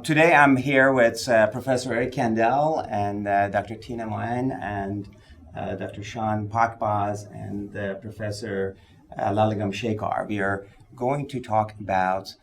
Today I'm here with Professor Eric Kandel and Dr. Tina Moen and Dr. Sean Pakbaz and Professor Laligam Shekhar. We are going to talk about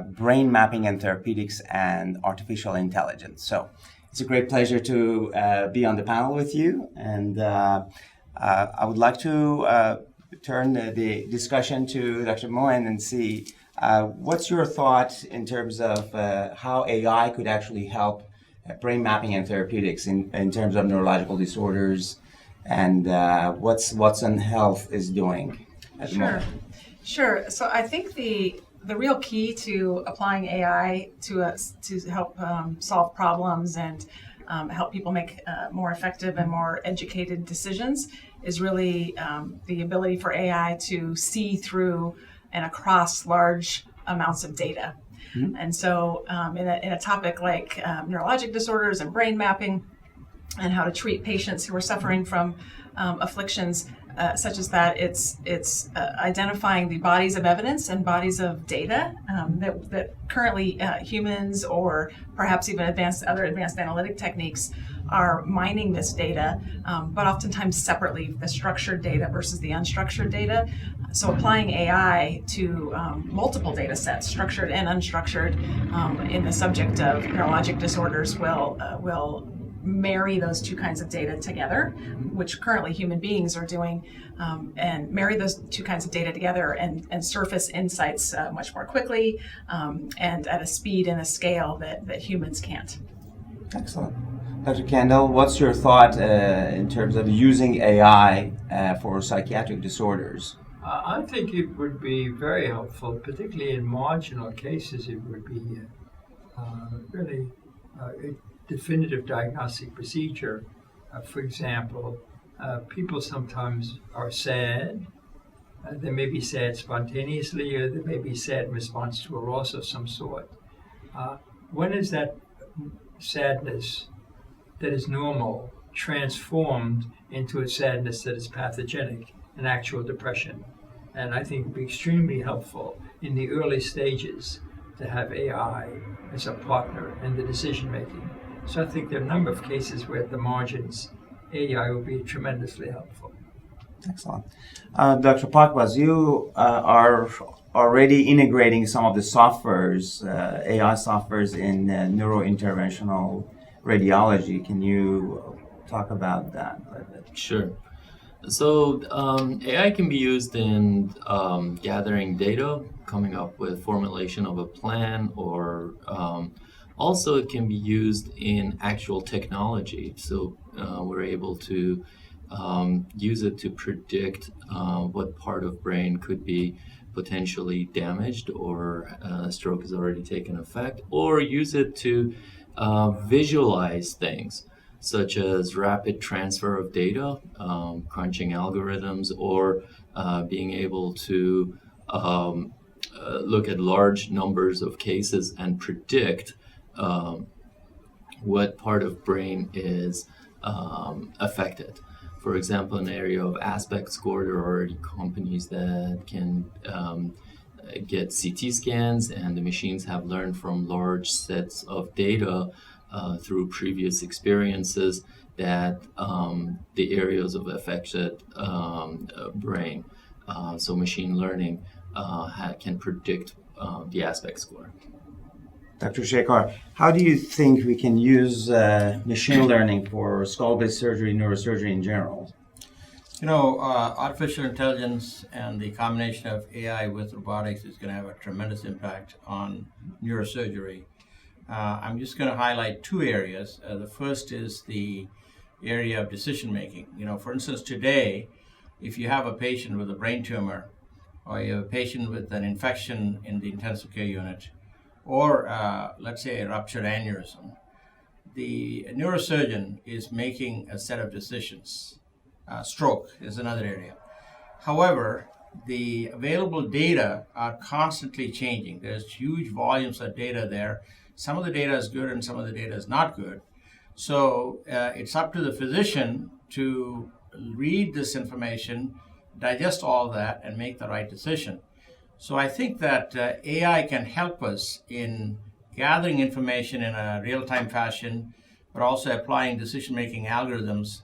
brain mapping and therapeutics and artificial intelligence. So it's a great pleasure to be on the panel with you, and I would like to turn the discussion to Dr. Moen and see what's your thought in terms of how AI could actually help brain mapping and therapeutics in terms of neurological disorders, and what's Watson Health is doing at the moment? Sure. So I think the real key to applying AI to help solve problems and help people make more effective and more educated decisions is really the ability for AI to see through and across large amounts of data. Mm-hmm. And so in a topic like neurologic disorders and brain mapping and how to treat patients who are suffering from afflictions such as that, it's identifying the bodies of evidence and bodies of data that currently humans or perhaps even other advanced analytic techniques are mining this data, but oftentimes separately, the structured data versus the unstructured data. So applying AI to multiple data sets, structured and unstructured, in the subject of neurologic disorders will marry those two kinds of data together, which currently human beings are doing, and marry those two kinds of data together and surface insights much more quickly and at a speed and a scale that humans can't. Excellent. Dr. Kandel, what's your thought in terms of using AI for psychiatric disorders? I think it would be very helpful, particularly in marginal cases. It would be really a definitive diagnostic procedure. For example, people sometimes are sad. They may be sad spontaneously, or they may be sad in response to a loss of some sort. When is that sadness that is normal transformed into a sadness that is pathogenic, an actual depression? And I think it would be extremely helpful in the early stages to have AI as a partner in the decision making. So I think there are a number of cases where at the margins, AI will be tremendously helpful. Excellent. Dr. Pakbaz, you are already integrating some of the softwares, AI softwares in neurointerventional radiology. Can you talk about that a little bit? Sure. So AI can be used in gathering data, coming up with formulation of a plan, or also it can be used in actual technology. So we're able to use it to predict what part of brain could be potentially damaged, or stroke has already taken effect, or use it to visualize things, such as rapid transfer of data, crunching algorithms, or being able to look at large numbers of cases and predict what part of brain is affected. For example, in the area of aspect score, there are already companies that can get CT scans, and the machines have learned from large sets of data through previous experiences that the areas of affected brain. So machine learning can predict the aspect score. Dr. Shekhar, how do you think we can use machine learning for skull-based surgery, neurosurgery in general? You know, artificial intelligence and the combination of AI with robotics is going to have a tremendous impact on neurosurgery. I'm just going to highlight two areas. The first is the area of decision making. You know, for instance, today, if you have a patient with a brain tumor, or you have a patient with an infection in the intensive care unit, or let's say a ruptured aneurysm, the neurosurgeon is making a set of decisions. Stroke is another area. However, the available data are constantly changing. There's huge volumes of data there. Some of the data is good and some of the data is not good. So it's up to the physician to read this information, digest all that, and make the right decision. So I think that AI can help us in gathering information in a real-time fashion, but also applying decision-making algorithms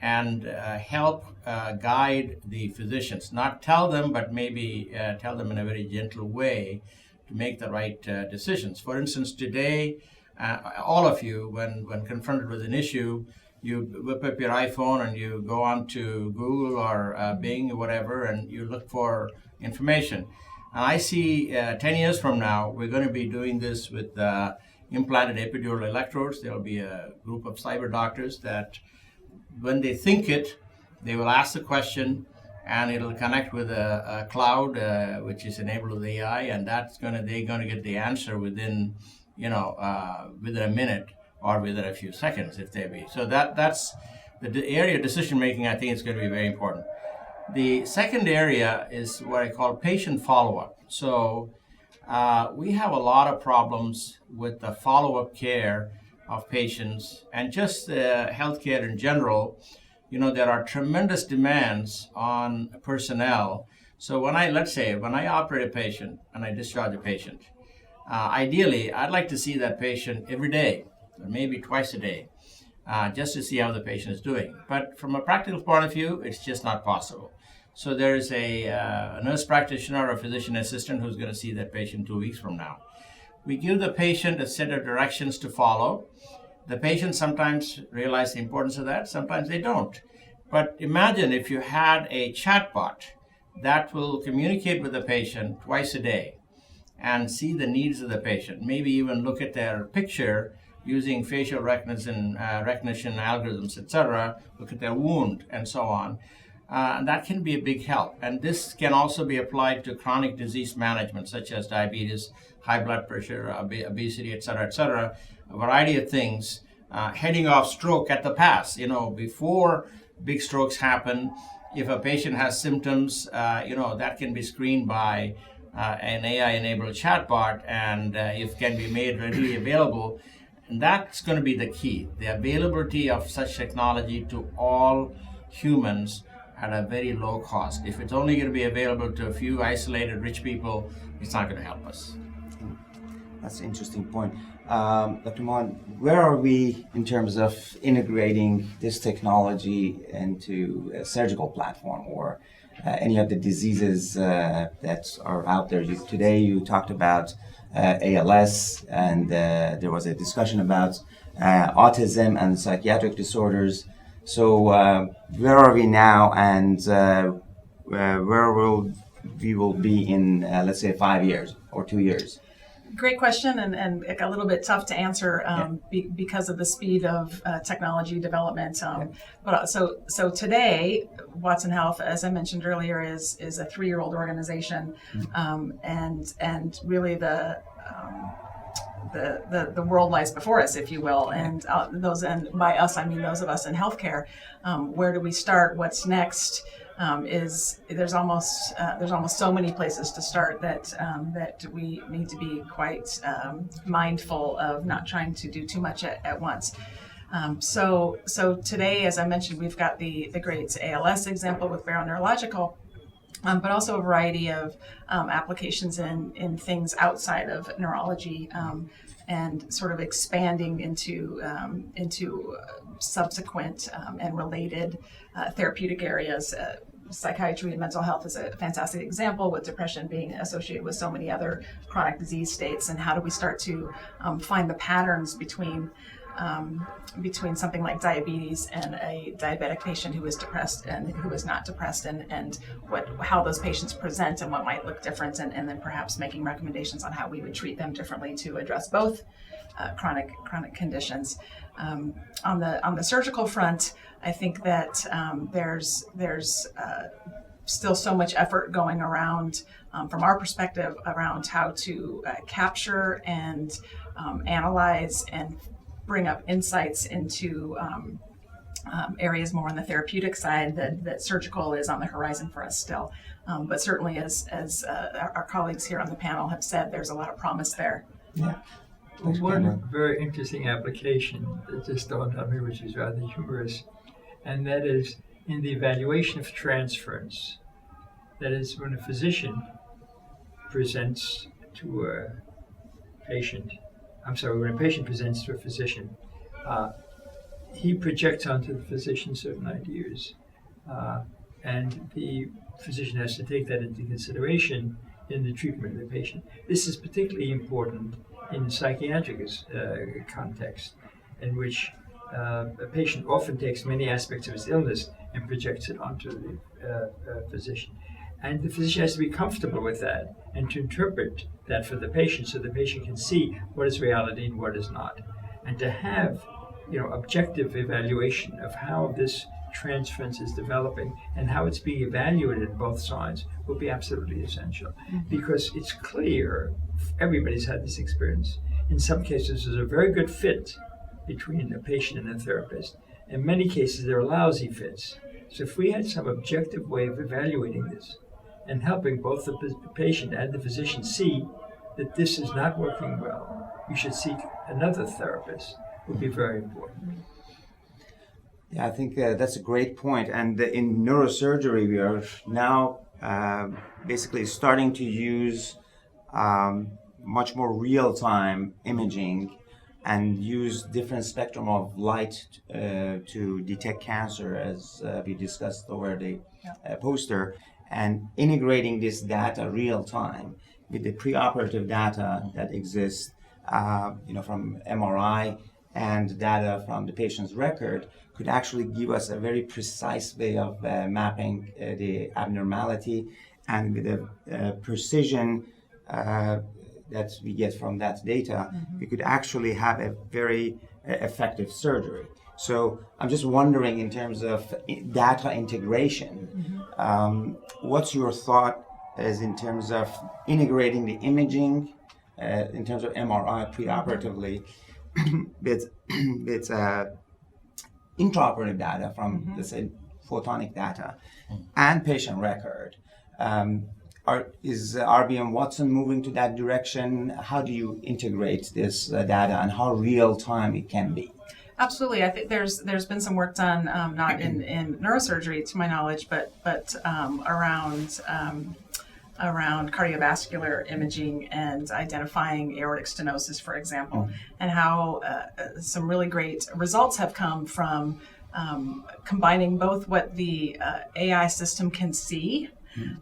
and help guide the physicians. Not tell them, but maybe tell them in a very gentle way to make the right decisions. For instance, today, all of you, when confronted with an issue, you whip up your iPhone and you go on to Google or Bing or whatever, and you look for information. And I see 10 years from now, we're going to be doing this with implanted epidural electrodes. There will be a group of cyber doctors that, when they think it, they will ask the question, and it'll connect with a cloud, which is enabled with AI, and they're going to get the answer within a minute or within a few seconds, if they be. So that's the area of decision making. I think is going to be very important. The second area is what I call patient follow-up. So we have a lot of problems with the follow-up care of patients and just healthcare in general. There are tremendous demands on personnel. So when I operate a patient and I discharge a patient, ideally, I'd like to see that patient every day, or maybe twice a day, just to see how the patient is doing. But from a practical point of view, it's just not possible. So there is a nurse practitioner or a physician assistant who's going to see that patient 2 weeks from now. We give the patient a set of directions to follow. The patients sometimes realize the importance of that, sometimes they don't. But imagine if you had a chatbot that will communicate with the patient twice a day and see the needs of the patient, maybe even look at their picture using facial recognition algorithms, etc., look at their wound and so on. And that can be a big help. And this can also be applied to chronic disease management, such as diabetes, high blood pressure, obesity, etc., a variety of things, heading off stroke at the pass. Before big strokes happen, if a patient has symptoms, that can be screened by an AI-enabled chatbot, and if can be made readily available. And that's going to be the key, the availability of such technology to all humans at a very low cost. If it's only going to be available to a few isolated rich people, it's not going to help us. That's an interesting point. Dr. Mohan, where are we in terms of integrating this technology into a surgical platform or any of the diseases that are out there? Today you talked about ALS, and there was a discussion about autism and psychiatric disorders. So where are we now, and where will we be in, let's say, 5 years or 2 years? Great question, and a little bit tough to answer because of the speed of technology development. But so today, Watson Health, as I mentioned earlier, is a 3-year-old organization, and really the world lies before us, if you will, and by us I mean those of us in healthcare. Where do we start? What's next? There's almost so many places to start that we need to be quite mindful of not trying to do too much at once. So today, as I mentioned, we've got the great ALS example with Barrow Neurological, but also a variety of applications in things outside of neurology, and sort of expanding into subsequent and related therapeutic areas. Psychiatry and mental health is a fantastic example, with depression being associated with so many other chronic disease states. And how do we start to find the patterns between something like diabetes and a diabetic patient who is depressed and who is not depressed, and how those patients present and what might look different, and then perhaps making recommendations on how we would treat them differently to address both chronic conditions. On the surgical front, I think that there's still so much effort going around from our perspective around how to capture and analyze and bring up insights into areas more on the therapeutic side, that surgical is on the horizon for us still. But certainly, as our colleagues here on the panel have said, there's a lot of promise there. Yeah. One very interesting application that just dawned on me, which is rather humorous, and that is in the evaluation of transference. That is, when a physician presents to a patient when a patient presents to a physician, he projects onto the physician certain ideas, and the physician has to take that into consideration in the treatment of the patient. This is particularly important in psychiatric context, in which a patient often takes many aspects of his illness and projects it onto the physician. And the physician has to be comfortable with that and to interpret that for the patient so the patient can see what is reality and what is not. And to have objective evaluation of how this transference is developing and how it's being evaluated on both sides will be absolutely essential. Because it's clear, everybody's had this experience, in some cases there's a very good fit between a patient and a therapist. In many cases there are lousy fits. So if we had some objective way of evaluating this and helping both the patient and the physician see that this is not working well, you should seek another therapist, would be very important. Yeah, I think that's a great point. And in neurosurgery, we are now basically starting to use much more real-time imaging and use different spectrum of light to detect cancer, as we discussed over the poster, and integrating this data real-time with the preoperative data that exists, from MRI and data from the patient's record, could actually give us a very precise way of mapping the abnormality, and with the precision that we get from that data, we could actually have a very effective surgery. So I'm just wondering, in terms of data integration, what's your thought as in terms of integrating the imaging, in terms of MRI preoperatively, with intraoperative data from, let's say, photonic data and patient record? Is RBM Watson moving to that direction? How do you integrate this data, and how real time it can be? Absolutely. I think there's been some work done, not in neurosurgery to my knowledge, but around cardiovascular imaging and identifying aortic stenosis, for example, and how some really great results have come from combining both what the AI system can see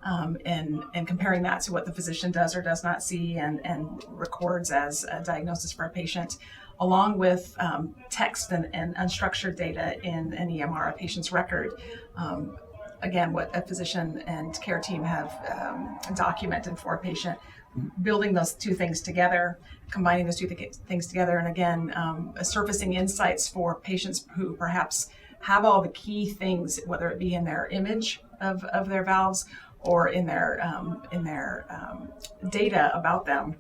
and comparing that to what the physician does or does not see and records as a diagnosis for a patient, along with text and unstructured data in an EMR, a patient's record. Again, what a physician and care team have documented for a patient, building those two things together, combining those two things together, and again, surfacing insights for patients who perhaps have all the key things, whether it be in their image of their valves or in their data about them,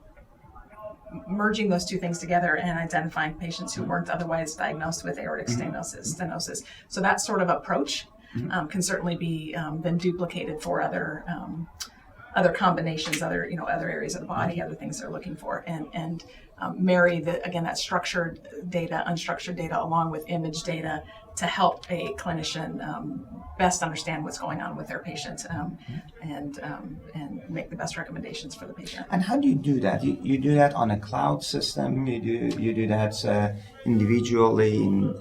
merging those two things together and identifying patients who weren't otherwise diagnosed with aortic stenosis. So that sort of approach can certainly be then duplicated for other combinations, other areas of the body, other things they're looking for, and marry that structured data, unstructured data, along with image data to help a clinician best understand what's going on with their patient and make the best recommendations for the patient. And how do you do that? You do that on a cloud system? You do that individually in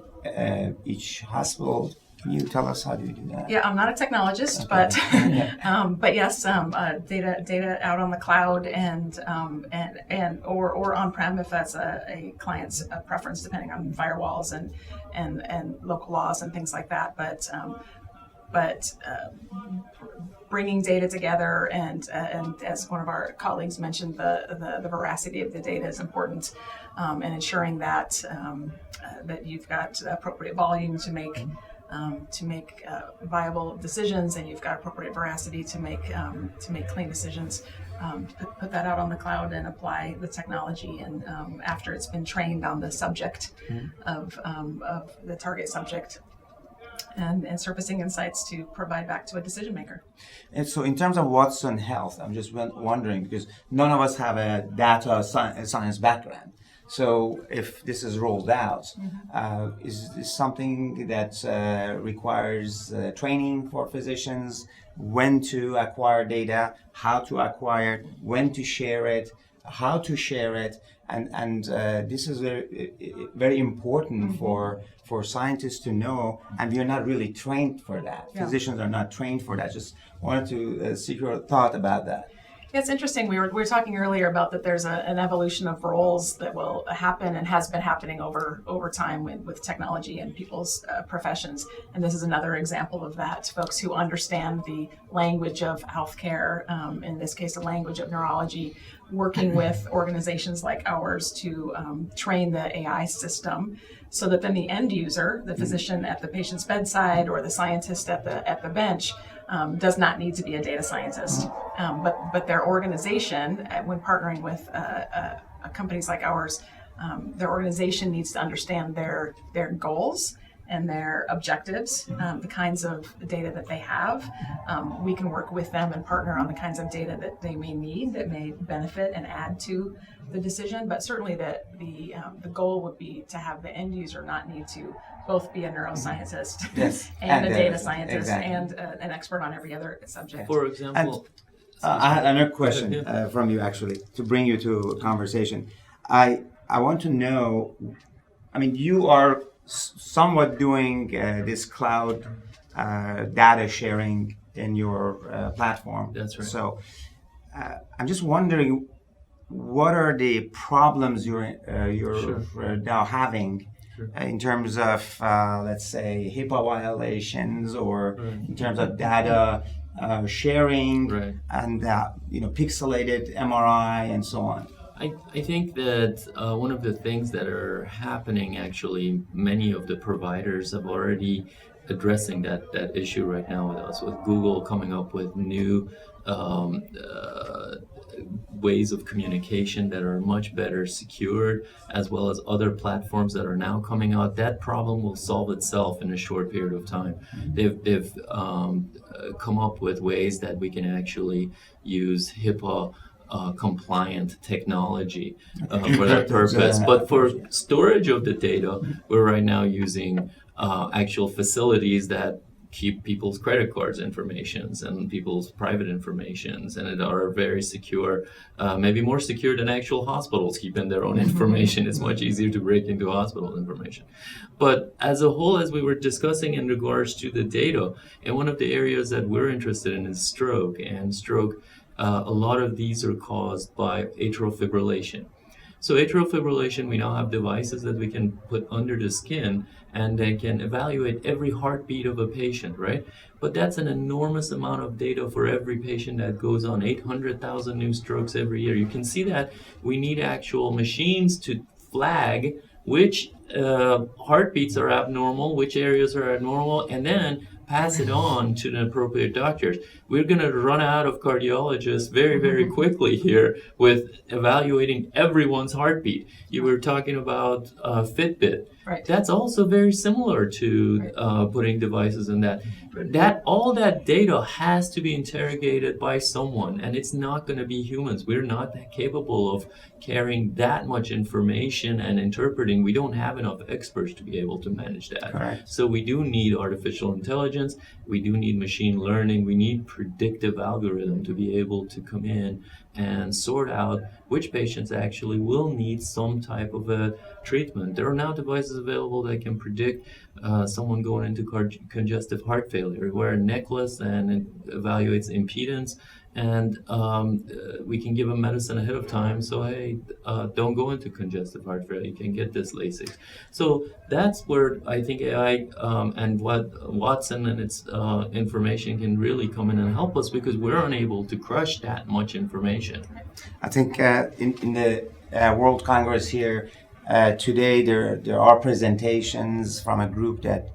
each hospital? Can you tell us how do you do that? Yeah, I'm not a technologist, but yes, data out on the cloud and or on-prem if that's a client's preference, depending on firewalls and local laws and things like that. But bringing data together and as one of our colleagues mentioned, the veracity of the data is important, and ensuring that that you've got appropriate volume to make viable decisions, and you've got appropriate veracity to make clean decisions. Put that out on the cloud and apply the technology, and after it's been trained on the subject of the target subject, and surfacing insights to provide back to a decision maker. And so in terms of Watson Health, I'm just wondering, because none of us have a data science background. So if this is rolled out, is this something that requires training for physicians, when to acquire data, how to acquire it, when to share it, how to share it, and this is very important for scientists to know, and we are not really trained for that. Yeah. Physicians are not trained for that. Just wanted to seek your thought about that. It's interesting. We were talking earlier about that there's an evolution of roles that will happen and has been happening over time with technology and people's professions. And this is another example of that. Folks who understand the language of healthcare, in this case, the language of neurology, working with organizations like ours to train the AI system, so that then the end user, the physician at the patient's bedside or the scientist at the bench, does not need to be a data scientist, but their organization, when partnering with companies like ours, their organization needs to understand their goals and their objectives, the kinds of data that they have. We can work with them and partner on the kinds of data that they may need, that may benefit and add to the decision. But certainly the goal would be to have the end user not need to both be a neuroscientist Yes. and a data scientist exactly. and an expert on every other subject. For example, I had another question from you, actually, to bring you to a conversation. I want to know, I mean, you are somewhat doing this cloud data sharing in your platform. That's right. So I'm just wondering, what are the problems you're now having in terms of, let's say, HIPAA violations, or in terms of data sharing, and pixelated MRI and so on? I think that one of the things that are happening, actually, many of the providers have already addressing that issue right now with us, with Google coming up with new ways of communication that are much better secured, as well as other platforms that are now coming out. That problem will solve itself in a short period of time. They've come up with ways that we can actually use HIPAA compliant technology for that purpose. But for storage of the data, we're right now using actual facilities that keep people's credit cards informations and people's private informations, and it are very secure, maybe more secure than actual hospitals keeping their own information. It's much easier to break into hospital information. But as a whole, as we were discussing in regards to the data, and one of the areas that we're interested in is stroke. And stroke, a lot of these are caused by atrial fibrillation. So atrial fibrillation, we now have devices that we can put under the skin, and they can evaluate every heartbeat of a patient, right? But that's an enormous amount of data for every patient that goes on. 800,000 new strokes every year. You can see that we need actual machines to flag which heartbeats are abnormal, which areas are abnormal, and then pass it on to the appropriate doctors. We're going to run out of cardiologists very, very quickly here with evaluating everyone's heartbeat. You were talking about Fitbit. Right. That's also very similar to putting devices in that. All that data has to be interrogated by someone, and it's not going to be humans. We're not that capable of carrying that much information and interpreting. We don't have enough experts to be able to manage that. Correct. So we do need artificial intelligence. We do need machine learning. We need predictive algorithm to be able to come in and sort out which patients actually will need some type of a treatment. There are now devices available that can predict someone going into congestive heart failure. We wear a necklace and it evaluates impedance, and we can give a medicine ahead of time. So, hey, don't go into congestive heart failure. You can get this LASIK. So that's where I think AI and what Watson and its information can really come in and help us, because we're unable to crush that much information. I think in the World Congress here today, there are presentations from a group that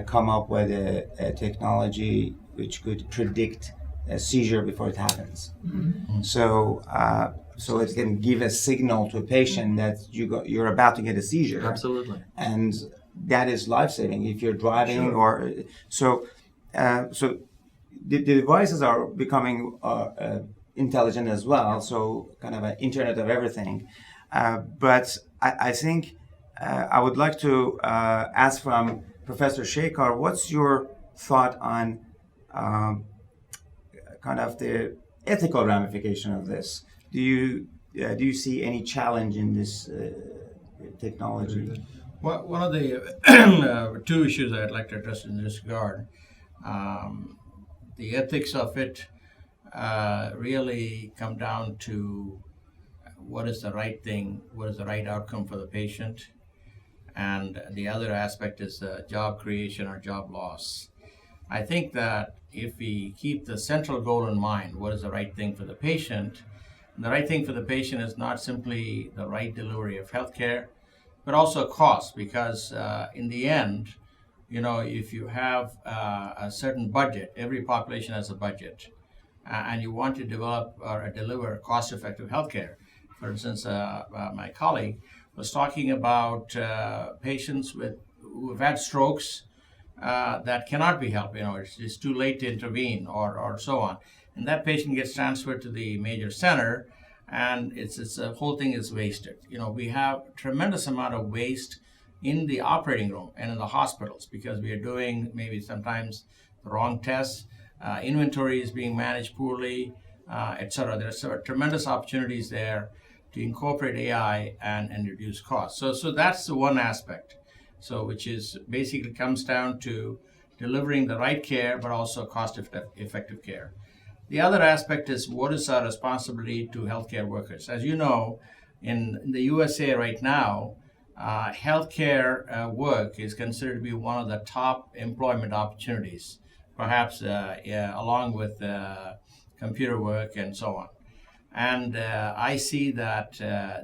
come up with a technology which could predict a seizure before it happens. Mm-hmm. So it can give a signal to a patient that you're about to get a seizure. Absolutely. And that is life-saving if you're driving. Sure. So the devices are becoming intelligent as well, so kind of an internet of everything. But I think I would like to ask from Professor Shekhar, what's your thought on kind of the ethical ramification of this? Do you do you see any challenge in this technology? Well, one of the two issues I'd like to address in this regard, the ethics of it really come down to what is the right thing, what is the right outcome for the patient, and the other aspect is job creation or job loss. I think that if we keep the central goal in mind, what is the right thing for the patient, the right thing for the patient is not simply the right delivery of healthcare, but also cost, because in the end, if you have a certain budget, every population has a budget, and you want to develop or deliver cost-effective healthcare. For instance, my colleague was talking about patients who have had strokes that cannot be helped. It's too late to intervene, or so on, and that patient gets transferred to the major center, and it's the whole thing is wasted. We have tremendous amount of waste in the operating room and in the hospitals because we are doing maybe sometimes the wrong tests, inventory is being managed poorly, etc. There's tremendous opportunities there to incorporate AI and reduce costs. So that's the one aspect. So which is basically comes down to delivering the right care, but also cost-effective care. The other aspect is what is our responsibility to healthcare workers. As you know, in the USA right now, healthcare work is considered to be one of the top employment opportunities, perhaps along with computer work and so on. And I see that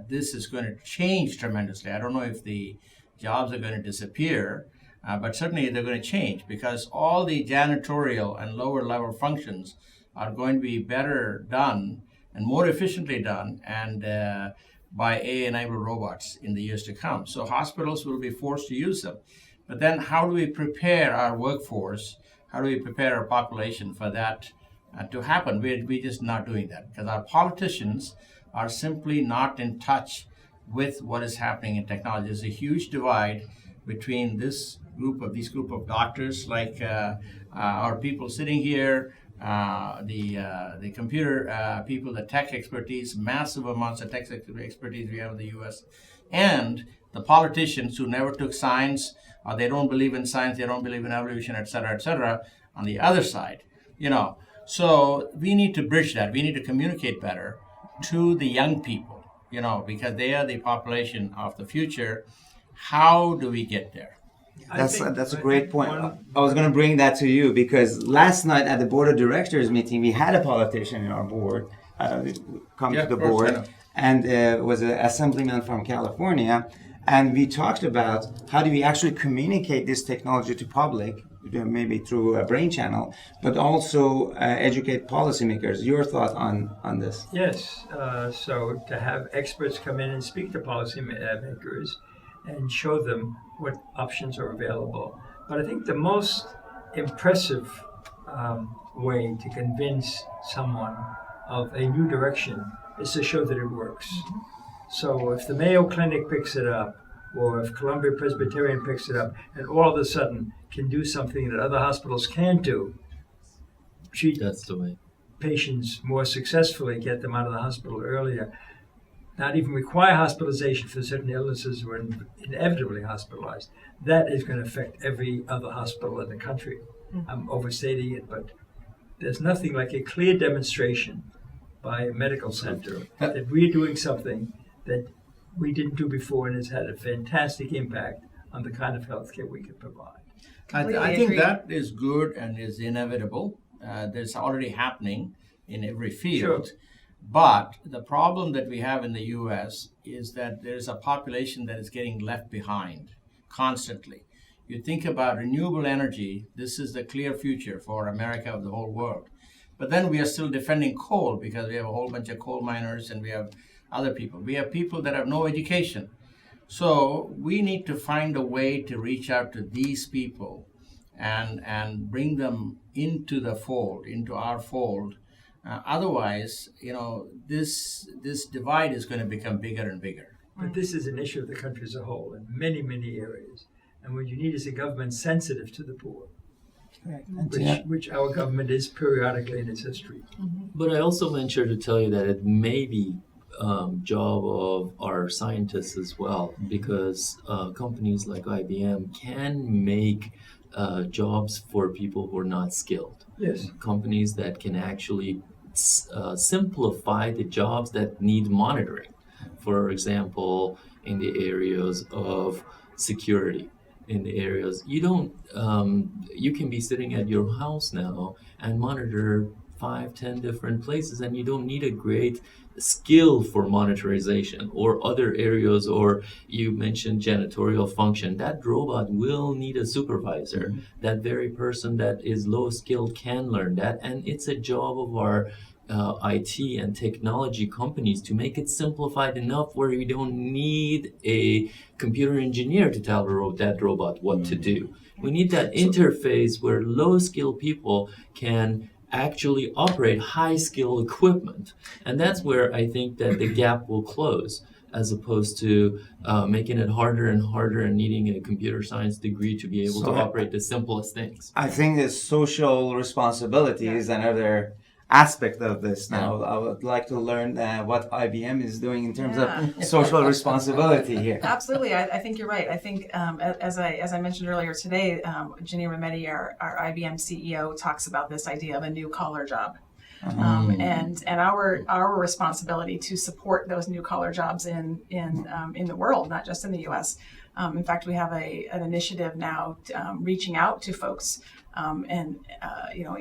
this is going to change tremendously. I don't know if the jobs are going to disappear, but certainly they're going to change because all the janitorial and lower level functions are going to be better done and more efficiently done and by AI-enabled robots in the years to come. So hospitals will be forced to use them. But then how do we prepare our workforce? How do we prepare our population for that to happen? We're just not doing that because our politicians are simply not in touch with what is happening in technology. There's a huge divide between these group of doctors, like our people sitting here, the computer people, the tech expertise, massive amounts of tech expertise we have in the U.S., and the politicians who never took science, or they don't believe in science, they don't believe in evolution, etc., on the other side. So we need to bridge that. We need to communicate better to the young people, because they are the population of the future. How do we get there? That's a great point. I was going to bring that to you because last night at the board of directors meeting, we had a politician in our board come to the board, and it was an assemblyman from California, and we talked about how do we actually communicate this technology to public, maybe through a brain channel, but also educate policymakers. Your thought on this? Yes. So to have experts come in and speak to policymakers and show them what options are available. But I think the most impressive way to convince someone of a new direction is to show that it works. So if the Mayo Clinic picks it up, or if Columbia Presbyterian picks it up, and all of a sudden can do something that other hospitals can't do, treat That's the way. patients more successfully, get them out of the hospital earlier, not even require hospitalization for certain illnesses who are inevitably hospitalized, that is going to affect every other hospital in the country. I'm overstating it, but there's nothing like a clear demonstration by a medical center that we're doing something that we didn't do before and has had a fantastic impact on the kind of health care we can provide. I think that is good and is inevitable. That's already happening in every field. Sure. But the problem that we have in the U.S. is that there's a population that is getting left behind constantly. You think about renewable energy, this is the clear future for America of the whole world. But then we are still defending coal because we have a whole bunch of coal miners and we have other people. We have people that have no education. So we need to find a way to reach out to these people and bring them into the fold, into our fold. Otherwise, this divide is going to become bigger and bigger. But this is an issue of the country as a whole in many, many areas. And what you need is a government sensitive to the poor, which our government is periodically in its history. But I also venture to tell you that it may be job of our scientists as well, because companies like IBM can make jobs for people who are not skilled. Yes. Companies that can actually simplify the jobs that need monitoring. For example, in the areas of security, in the areas you can be sitting at your house now and monitor 5-10 different places, and you don't need a great skill for monitorization or other areas. Or you mentioned janitorial function, that robot will need a supervisor. That very person that is low skilled can learn that, and it's a job of our IT and technology companies to make it simplified enough where you don't need a computer engineer to tell that robot what to do. We need that interface where low-skilled people can actually operate high-skill equipment. And that's where I think that the gap will close, as opposed to making it harder and harder and needing a computer science degree to be able to operate the simplest things. I think the social responsibility is another aspect of this now. I would like to learn what IBM is doing in terms of social responsibility here. Absolutely, I think you're right. I think as I mentioned earlier today, Ginny Remedi, our IBM CEO, talks about this idea of a new collar job. And our responsibility to support those new collar jobs in the world, not just in the U.S. In fact, we have an initiative now reaching out to folks and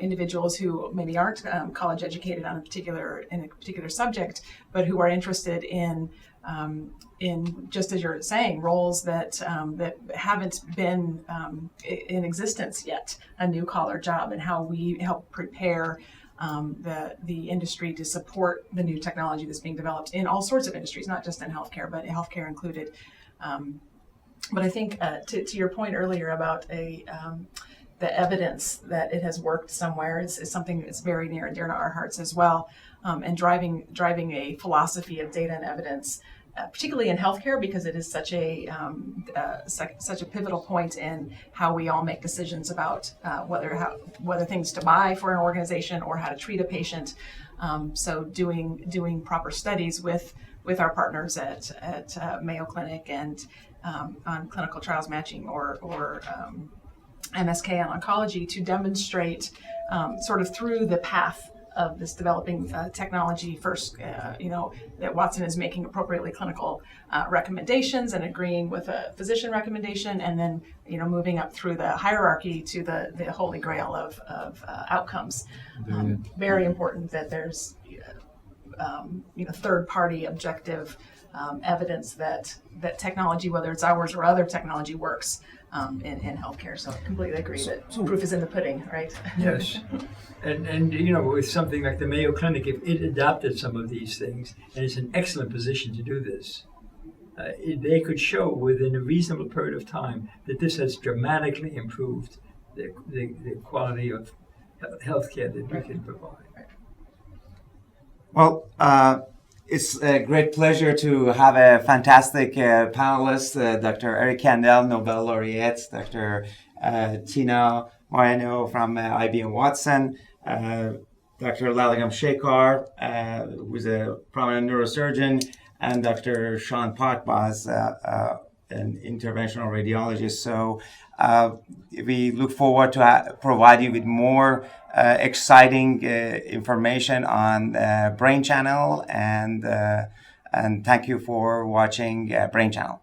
individuals who maybe aren't college educated in a particular subject, but who are interested in just as you're saying, roles that haven't been in existence yet, a new collar job, and how we help prepare the industry to support the new technology that's being developed in all sorts of industries, not just in healthcare, but healthcare included. But I think to your point earlier about the evidence that it has worked somewhere is something that's very near and dear to our hearts as well, and driving a philosophy of data and evidence, particularly in healthcare, because it is such a pivotal point in how we all make decisions about whether things to buy for an organization or how to treat a patient. So doing proper studies with our partners at Mayo Clinic and on clinical trials matching or MSK and oncology to demonstrate sort of through the path of this developing technology first, that Watson is making appropriately clinical recommendations and agreeing with a physician recommendation, and then moving up through the hierarchy to the holy grail of outcomes. Very important that there's third-party objective evidence that technology, whether it's ours or other technology, works in healthcare. So I completely agree that proof is in the pudding, right? Yes. And with something like the Mayo Clinic, if it adopted some of these things, and it's an excellent position to do this, they could show within a reasonable period of time that this has dramatically improved the quality of healthcare that we can provide. Well, it's a great pleasure to have a fantastic panelist, Dr. Eric Kandel, Nobel Laureate, Dr. Tina Moreno from IBM Watson, Dr. Lalagam Shekhar, who's a prominent neurosurgeon, and Dr. Sean Potbaz, an interventional radiologist. So we look forward to provide you with more exciting information on Brain Channel, and thank you for watching Brain Channel.